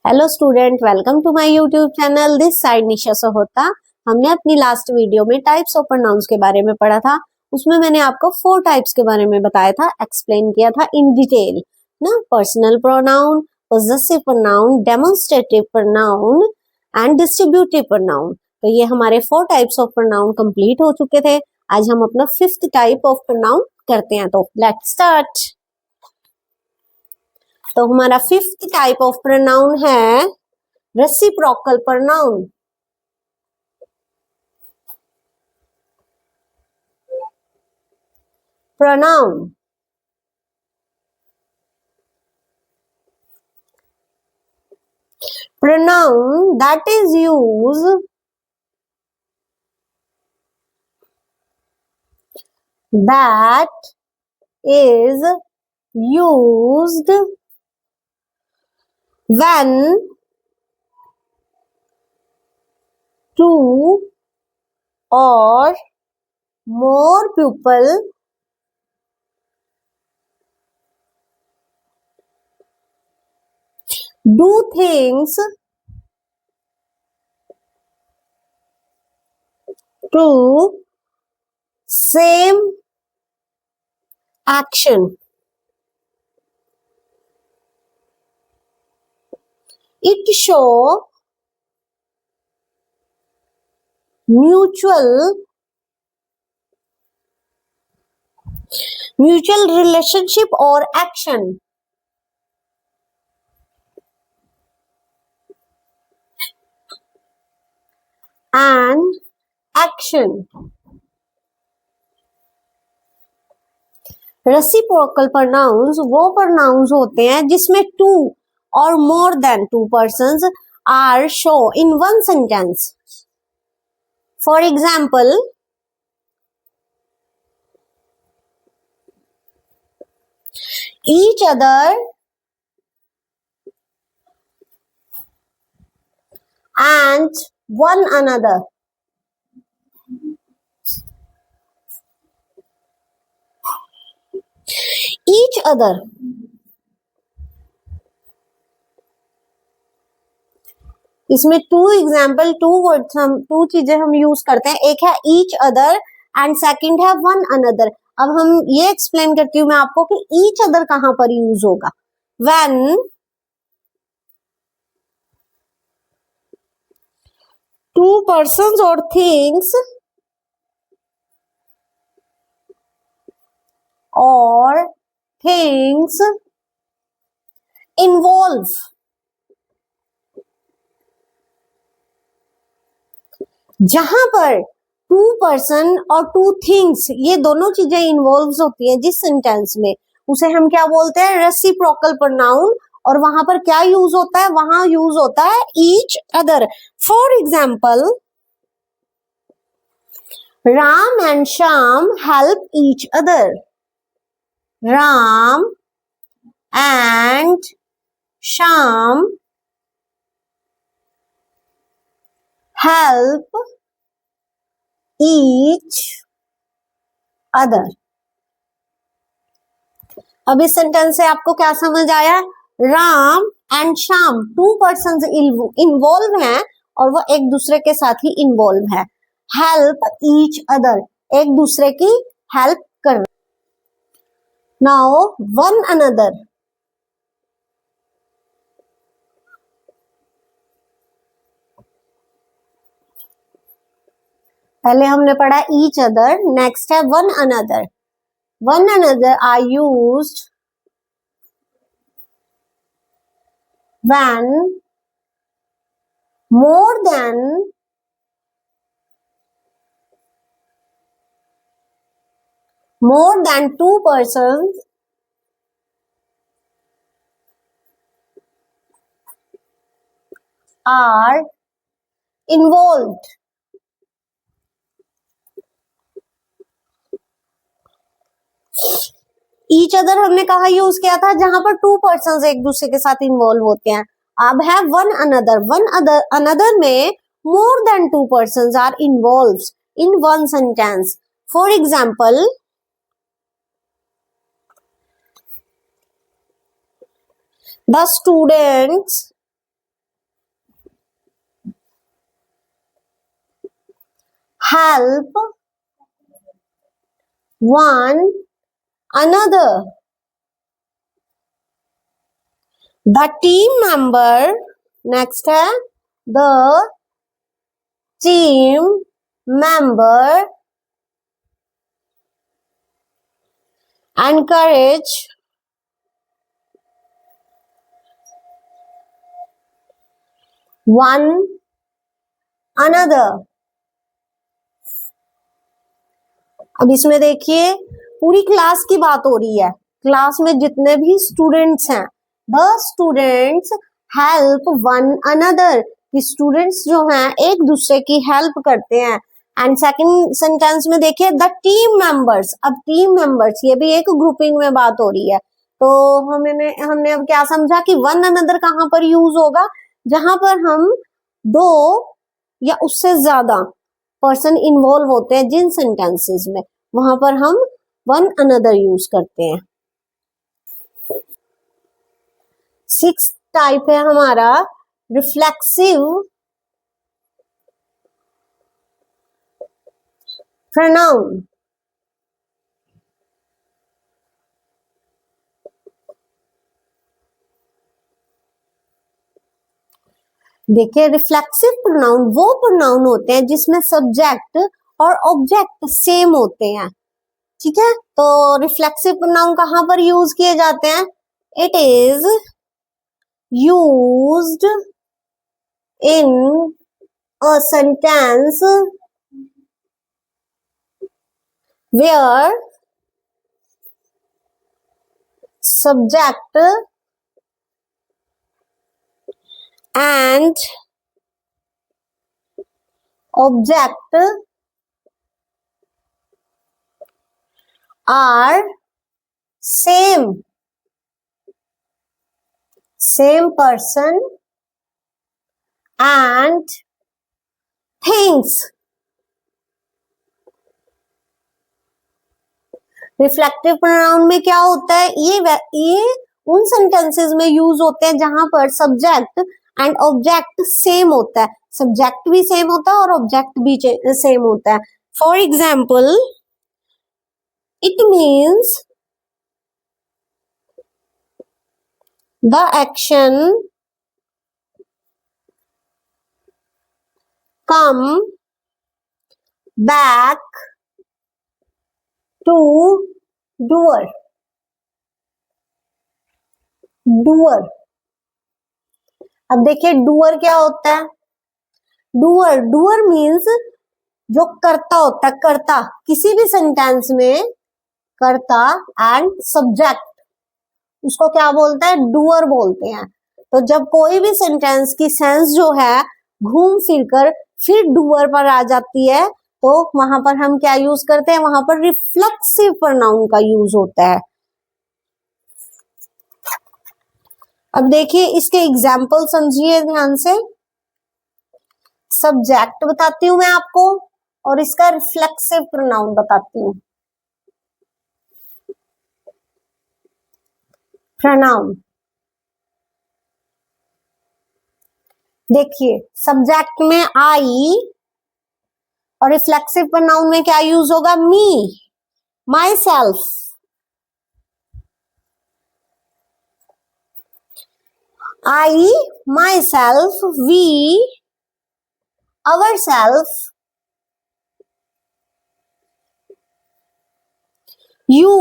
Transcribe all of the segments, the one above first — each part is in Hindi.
Hello student, welcome to my YouTube channel. This side Nisha Sahota. हमने अपनी लास्ट वीडियो में टाइप्स ऑफ प्रोनाउंस के बारे में पढ़ा था। उसमें मैंने आपको 4 टाइप्स के बारे में बताया था, एक्सप्लेन किया था इन डिटेल ना। Personal pronoun, possessive pronoun, demonstrative pronoun and distributive pronoun. तो ये हमारे 4 टाइप्स ऑफ प्रोनाउन कंप्लीट हो चुके थे। आज हम अपना 5th टाइप ऑफ प्रोनाउन करते हैं। तो लेट्स स्टार्ट। तो हमारा 5th टाइप ऑफ प्रोनाउन है reciprocal pronoun. Pronoun. Pronoun that is used when two or more people do things to same action. It show mutual relationship or action. And action. Reciprocal pronouns वो प्रोनाउंस होते हैं जिसमें टू और more than two persons are show in one sentence. For example, each other and one another. Each other इसमें टू वर्ड्स हम टू चीजें हम यूज करते हैं। एक है each other एंड सेकंड है one another। अब हम ये एक्सप्लेन करती हूँ मैं आपको कि each other कहां पर यूज होगा। When two persons or things involve जहां पर टू पर्सन और टू थिंग्स ये दोनों चीजें इन्वॉल्व होती हैं जिस सेंटेंस में, उसे हम क्या बोलते हैं, रेसिप्रोकल प्रोनाउन। और वहां पर क्या यूज होता है, वहां यूज होता है each other. For example, Ram and Shyam help each other. Ram and Shyam help each other। अब इस सेंटेंस से आपको क्या समझ आया? Ram and Shyam two persons involve हैं और वो एक दूसरे के साथ ही इन्वॉल्व है। हेल्प ईच अदर, एक दूसरे की हेल्प कर। Now one another. पहले हमने पढ़ा ईच अदर, नेक्स्ट है one another. One another are used when more than two persons are involved। Each other हमने कहा यूज किया था जहां पर टू पर्सन्स एक दूसरे के साथ इन्वॉल्व होते हैं। अब है वन अनदर। वन अनदर में more than two persons are involve in one sentence. For example, the students help one another. The team member, next है the team member encourage one another. अब इसमें देखिए पूरी क्लास की बात हो रही है, क्लास में जितने भी स्टूडेंट्स हैं, the students help one another, students जो हैं एक दूसरे की हेल्प करते हैं। एंड सेकंड सेंटेंस में देखिए द टीम मेंबर्स, अब टीम मेंबर्स ये भी एक ग्रुपिंग में बात हो रही है, तो हमने अब क्या समझा कि वन अनदर कहाँ पर यूज होगा, जहां पर हम दो या उससे ज्यादा पर्सन इन्वॉल्व होते हैं जिन सेंटेंसेस में, वहां पर हम वन अनदर यूज करते हैं। 6th टाइप है हमारा रिफ्लेक्सिव प्रोनाउन। देखिए रिफ्लेक्सिव प्रोनाउन वो प्रोनाउन होते हैं जिसमें सब्जेक्ट और ऑब्जेक्ट सेम होते हैं, ठीक है। तो रिफ्लेक्सिव प्रोनाउन कहां पर यूज किए जाते हैं, it is used in a sentence where subject and object are same person and things। Reflective pronoun में क्या होता है, ये उन सेंटेंसेस में यूज होते हैं जहां पर सब्जेक्ट एंड ऑब्जेक्ट सेम होता है, सब्जेक्ट भी सेम होता है और ऑब्जेक्ट भी सेम होता है। For example it means the action come back to doer. Doer, अब देखिए डूअर क्या होता है, डूअर मीन्स जो करता होता है, करता किसी भी सेंटेंस में करता एंड सब्जेक्ट उसको क्या बोलता है, डूअर बोलते हैं। तो जब कोई भी सेंटेंस की सेंस जो है घूम फिर डूअर पर आ जाती है, तो वहां पर हम क्या यूज करते हैं, वहां पर रिफ्लेक्सिव प्रोनाउन का यूज होता है। अब देखिए इसके एग्जाम्पल समझिए ध्यान से। सब्जेक्ट बताती हूं मैं आपको और इसका रिफ्लेक्सिव प्रोनाउन बताती हूं। प्रोनाउन देखिए सब्जेक्ट में आई और रिफ्लेक्सिव प्रोनाउन में क्या यूज होगा, me, myself. I, myself, we, ourselves, you,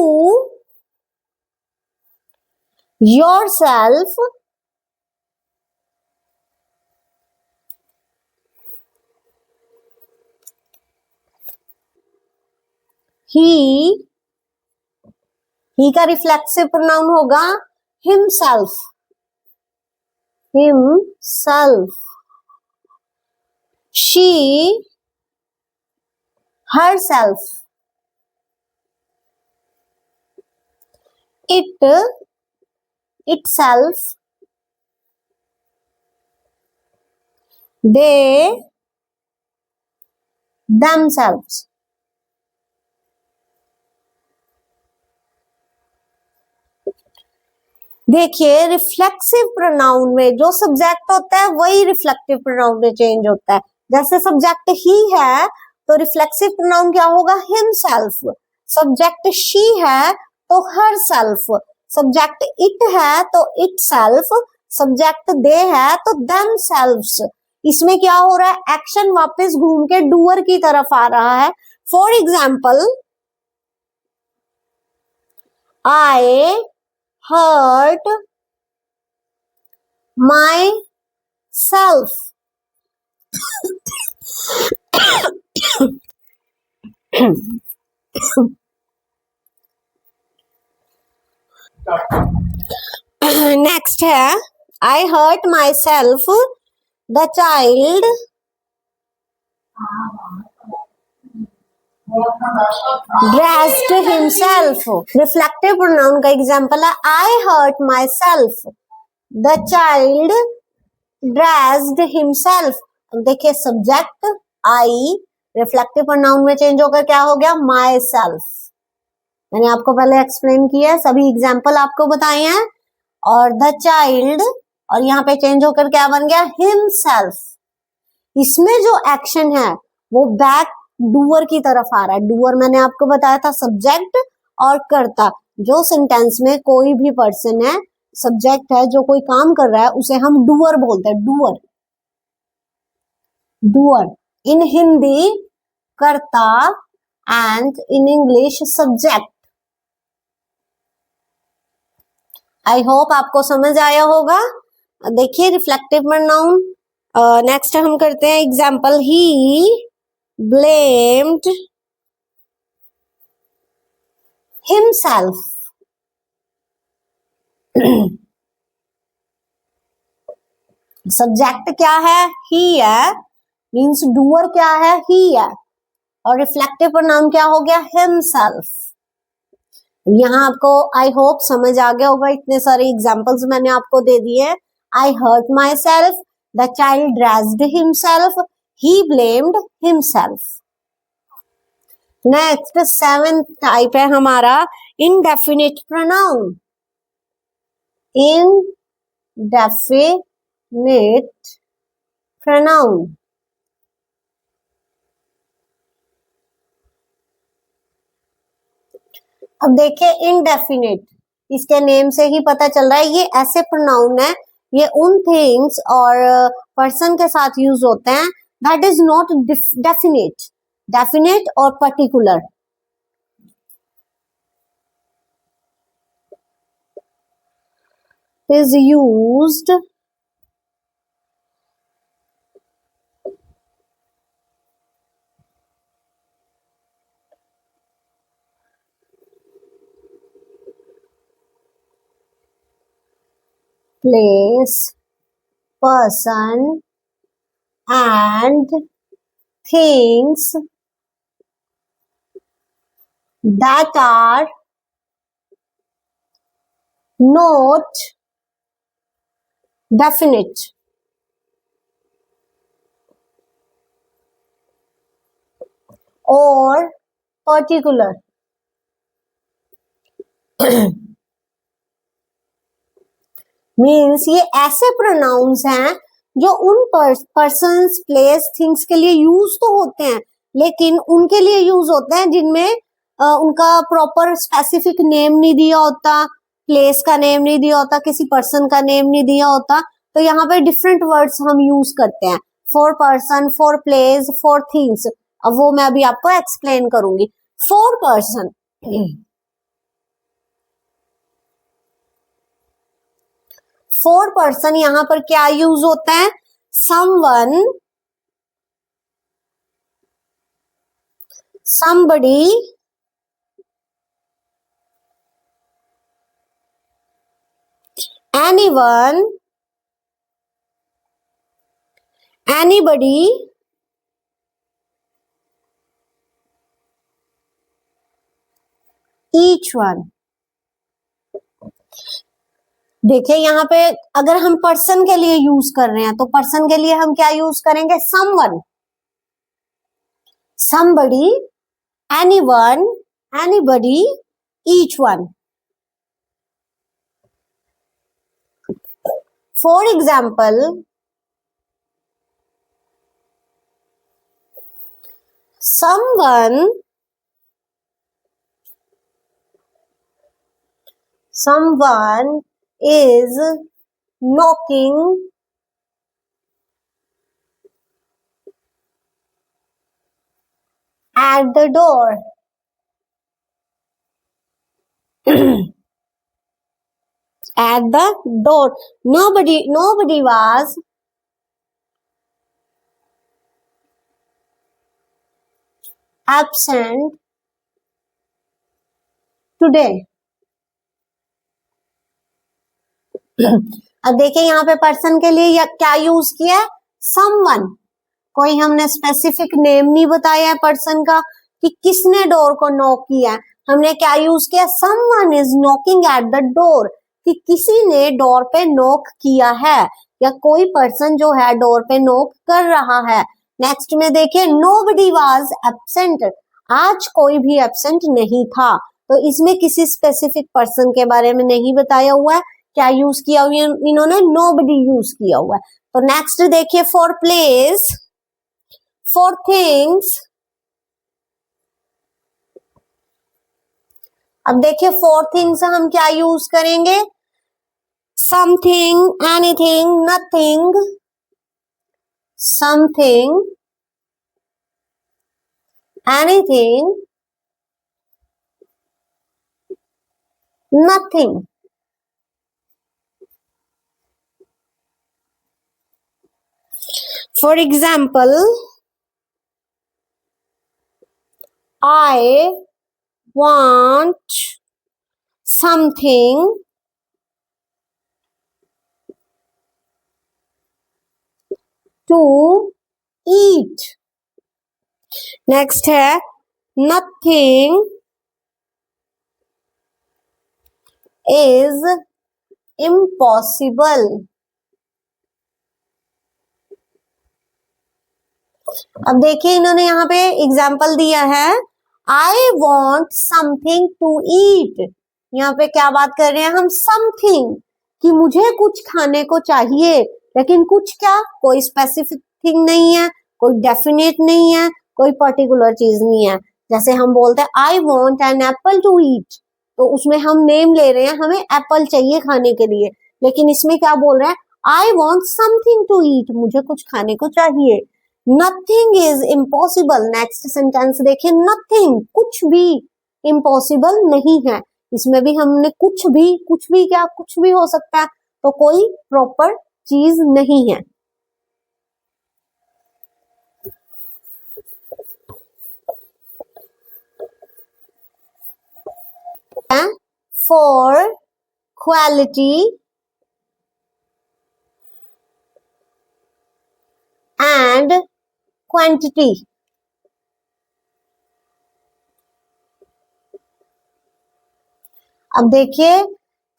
yourself, he का रिफ्लेक्सिव प्रोनाउन होगा himself, she, herself, it, itself, they, themselves। देखिए रिफ्लेक्सिव प्रोनाउन में जो सब्जेक्ट होता है वही रिफ्लेक्टिव प्रोनाउन में चेंज होता है। जैसे सब्जेक्ट ही है तो रिफ्लेक्सिव प्रोनाउन क्या होगा, हिमसेल्फ। सब्जेक्ट शी है तो हर सेल्फ, सब्जेक्ट इट है तो इट सेल्फ, सब्जेक्ट दे है तो देम सेल्व्स। इसमें क्या हो रहा है, एक्शन वापस घूम के डूअर की तरफ आ रहा है। For example, I hurt myself. Next है, I hurt myself, the child dressed himself. Reflective pronoun का एग्जाम्पल है, I hurt myself, the child dressed himself. देखिए सब्जेक्ट आई रिफ्लेक्टिव प्रोनाउन में चेंज होकर क्या हो गया, माई सेल्फ। मैंने आपको पहले एक्सप्लेन किया है, सभी एग्जाम्पल आपको बताए हैं। और द चाइल्ड, और यहाँ पे चेंज होकर क्या बन गया, हिमसेल्फ। इसमें जो एक्शन है वो बैक डूअर की तरफ आ रहा है। डूअर मैंने आपको बताया था सब्जेक्ट और कर्ता। जो सेंटेंस में कोई भी पर्सन है, सब्जेक्ट है, जो कोई काम कर रहा है, उसे हम डूअर बोलते हैं, डूअर। डूअर इन हिंदी कर्ता and in English subject. I hope आपको समझ आया होगा। देखिए रिफ्लेक्टिव प्रोनाउन। नेक्स्ट हम करते हैं एग्जाम्पल, ही ब्लेम्ड हिमसेल्फ। सब्जेक्ट क्या है, ही है, मींस डूअर क्या है, ही है, और रिफ्लेक्टिव प्रोनाउन क्या हो गया, हिमसेल्फ। यहाँ आपको आई होप समझ आ गया होगा, इतने सारे एग्जाम्पल्स मैंने आपको दे दिए। I hurt myself, the child dressed himself, he blamed himself. Next 7th type है हमारा इनडेफिनिट प्रोनाउन। इनडेफिनिट प्रोनाउन, अब देखिए इनडेफिनिट, इसके नेम से ही पता चल रहा है ये ऐसे प्रोनाउन है, ये उन थिंग्स और पर्सन के साथ यूज होते हैं that is not definite. Definite और particular. is used place, person and things that are not definite. और पर्टिकुलर। मीन्स ये ऐसे प्रोनाउंस हैं जो उन पर्सन्स, प्लेस, थिंग्स के लिए यूज तो होते हैं, लेकिन उनके लिए यूज होते हैं जिनमें उनका प्रॉपर स्पेसिफिक नेम नहीं दिया होता, प्लेस का नेम नहीं दिया होता, किसी पर्सन का नेम नहीं दिया होता। तो यहाँ पे डिफरेंट वर्ड्स हम यूज करते हैं, for person, for place, for things. अब वो मैं अभी आपको एक्सप्लेन करूंगी। फॉर पर्सन, फॉर पर्सन यहां पर क्या यूज होता है, someone, somebody, anyone, anybody, each one। देखिए यहाँ पे अगर हम पर्सन के लिए यूज कर रहे हैं तो पर्सन के लिए हम क्या यूज करेंगे, someone, somebody, anyone, anybody, each one। For example, someone is knocking at the door. At the door. Nobody was absent today. अब देखिए यहाँ पे पर्सन के लिए या क्या यूज किया है, समवन। कोई हमने स्पेसिफिक नेम नहीं बताया है पर्सन का कि किसने डोर को नॉक किया है, हमने क्या यूज किया, someone is knocking at the door, कि किसी ने डोर पे नॉक किया है या कोई पर्सन जो है डोर पे नॉक कर रहा है। नेक्स्ट में देखिए नोबडी वाज एब्सेंट, आज कोई भी एब्सेंट नहीं था, तो इसमें किसी स्पेसिफिक पर्सन के बारे में नहीं बताया हुआ है, क्या यूज किया हुआ है इन्होंने, नोबडी यूज किया हुआ है। तो नेक्स्ट देखिए फॉर प्लेस, फॉर थिंग्स। अब देखिए फॉर थिंग्स हम क्या यूज करेंगे, something, anything, nothing, something, anything, nothing. For example, I want something to eat. Next है nothing is impossible. अब देखिए इन्होंने यहाँ पे एग्जाम्पल दिया है, I want something to eat. यहाँ पे क्या बात कर रहे हैं हम, समथिंग, कि मुझे कुछ खाने को चाहिए, लेकिन कुछ क्या, कोई स्पेसिफिक थिंग नहीं है, कोई डेफिनेट नहीं है, कोई पर्टिकुलर चीज नहीं है। जैसे हम बोलते हैं I want an apple to eat, तो उसमें हम नेम ले रहे हैं, हमें एप्पल चाहिए खाने के लिए, लेकिन इसमें क्या बोल रहे हैं, I want something to eat, मुझे कुछ खाने को चाहिए। Nothing is impossible, next sentence देखिए, नथिंग, कुछ भी इम्पॉसिबल नहीं है। इसमें भी हमने कुछ भी क्या, कुछ भी हो सकता है, तो कोई प्रॉपर चीज नहीं है। For quality and quantity. अब देखिए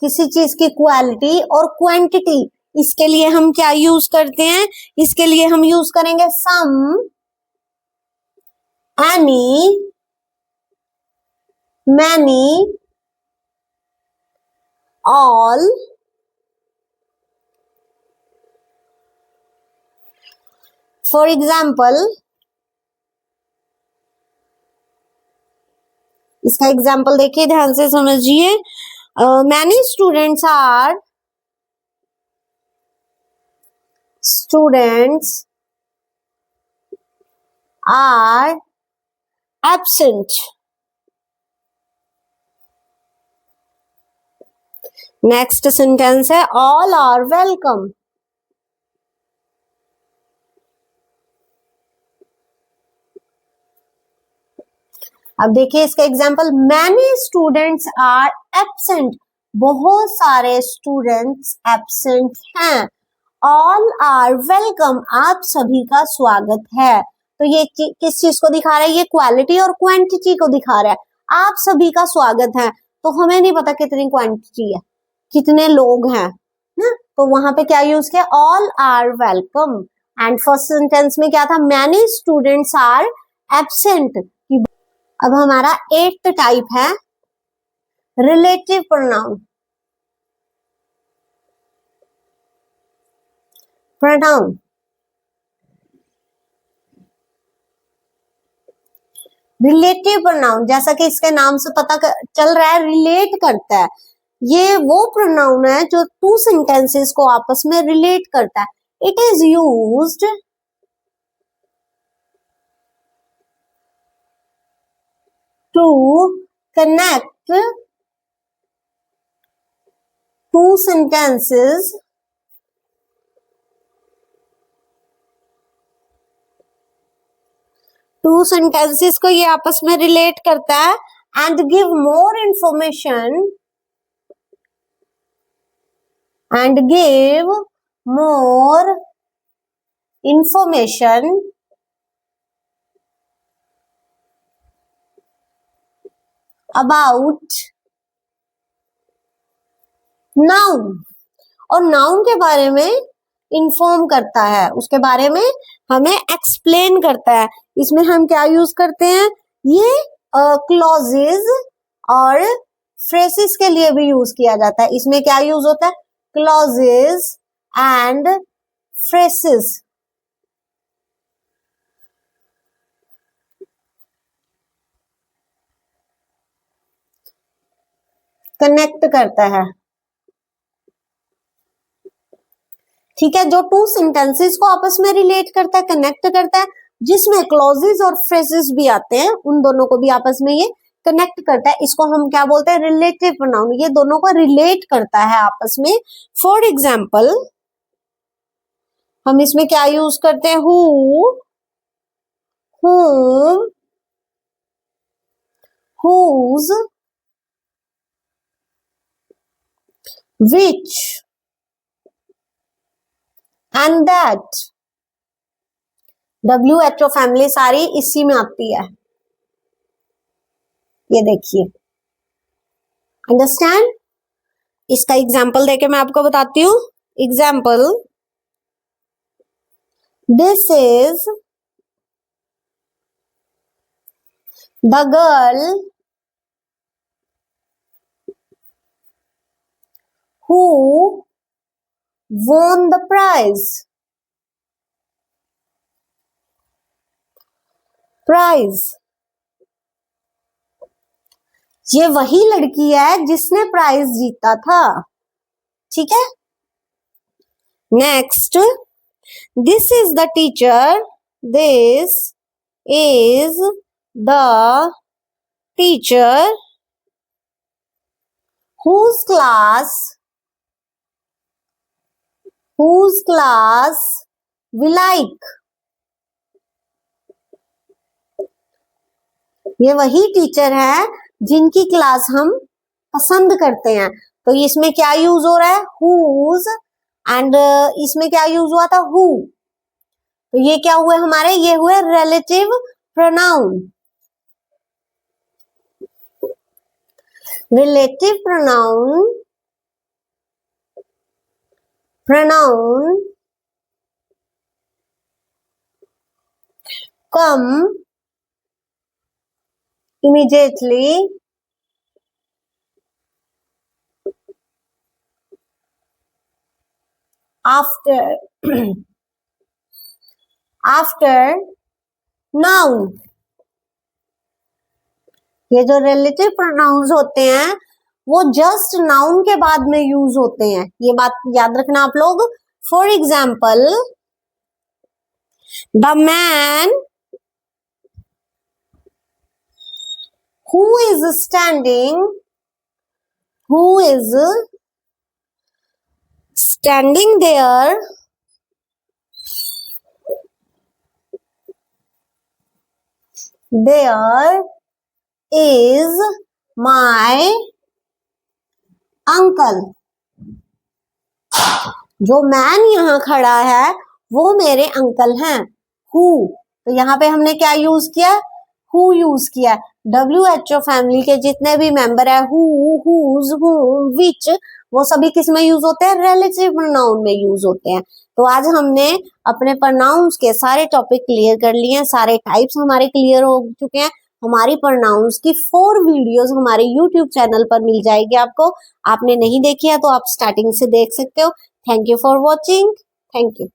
किसी चीज की क्वालिटी और क्वांटिटी, इसके लिए हम क्या यूज करते हैं, इसके लिए हम यूज करेंगे some, any, many, all, for example. इसका एग्जाम्पल देखिए, ध्यान से समझिए, many students are absent. Next sentence है ऑल आर वेलकम। अब देखिए इसका example, many students are absent, बहुत सारे स्टूडेंट्स एब्सेंट हैं। ऑल आर वेलकम, आप सभी का स्वागत है। तो ये किस चीज को दिखा रहा है, ये क्वालिटी और क्वांटिटी को दिखा रहा है, आप सभी का स्वागत है। तो हमें नहीं पता कितनी क्वांटिटी है, कितने लोग हैं ना, तो वहां पे क्या यूज किया, all are welcome. And first sentence में क्या था, मैनी स्टूडेंट्स आर एब्सेंट। अब हमारा 8th टाइप है relative pronoun. Pronoun relative pronoun, जैसा कि इसके नाम से पता चल रहा है, रिलेट करता है। ये वो प्रोनाउन है जो टू सेंटेंसेस को आपस में रिलेट करता है। It is used to connect two sentences को ये आपस में रिलेट करता है and give more information about noun, और नाउन के बारे में इन्फॉर्म करता है, उसके बारे में हमें एक्सप्लेन करता है। इसमें हम क्या यूज करते हैं, ये क्लॉजेज और फ्रेसेस के लिए भी यूज किया जाता है। इसमें क्या यूज होता है, क्लॉजेज एंड फ्रेसेस। कनेक्ट करता है, ठीक है, जो टू सेंटेंसेस को आपस में रिलेट करता है, कनेक्ट करता है, जिसमें क्लॉजेस और फ्रेजेस भी आते हैं, उन दोनों को भी आपस में ये कनेक्ट करता है। इसको हम क्या बोलते हैं, रिलेटिव प्रोनाउन। ये दोनों को रिलेट करता है आपस में। फॉर एग्जाम्पल हम इसमें क्या यूज करते हैं, who, whom, whose, which and that। WHO family सारी इसी में आती है, ये देखिए, अंडरस्टैंड। इसका एग्जाम्पल देके मैं आपको बताती हूँ। Example, this is the girl who won the prize। ये वही लड़की है जिसने प्राइज जीता था, ठीक है। Next, this is the teacher, this is the teacher whose class we like। ये वही टीचर है जिनकी क्लास हम पसंद करते हैं। तो इसमें क्या यूज हो रहा है, whose, एंड इसमें क्या यूज हुआ था, who। तो ये क्या हुए हमारे, ये हुए relative pronoun. Relative pronoun come immediately after noun। ये जो रिलेटिव प्रोनाउंस होते हैं वो जस्ट नाउन के बाद में यूज होते हैं, ये बात याद रखना आप लोग। For example, the man who is standing there is my uncle। जो मैन यहाँ खड़ा है वो मेरे अंकल हैं, हु। तो यहाँ पे हमने क्या यूज किया, हु यूज किया। WHO फैमिली के जितने भी मेंबर है, हु, हुज, हुम, विच, वो सभी किस में यूज होते हैं, रिलेटिव प्रोनाउन में यूज होते हैं। तो आज हमने अपने प्रोनाउंस के सारे टॉपिक क्लियर कर लिए हैं, सारे टाइप्स हमारे क्लियर हो चुके हैं। हमारी प्रोनाउंस की 4 वीडियोस हमारे YouTube चैनल पर मिल जाएगी आपको। आपने नहीं देखी है तो आप स्टार्टिंग से देख सकते हो। Thank you for watching, thank you.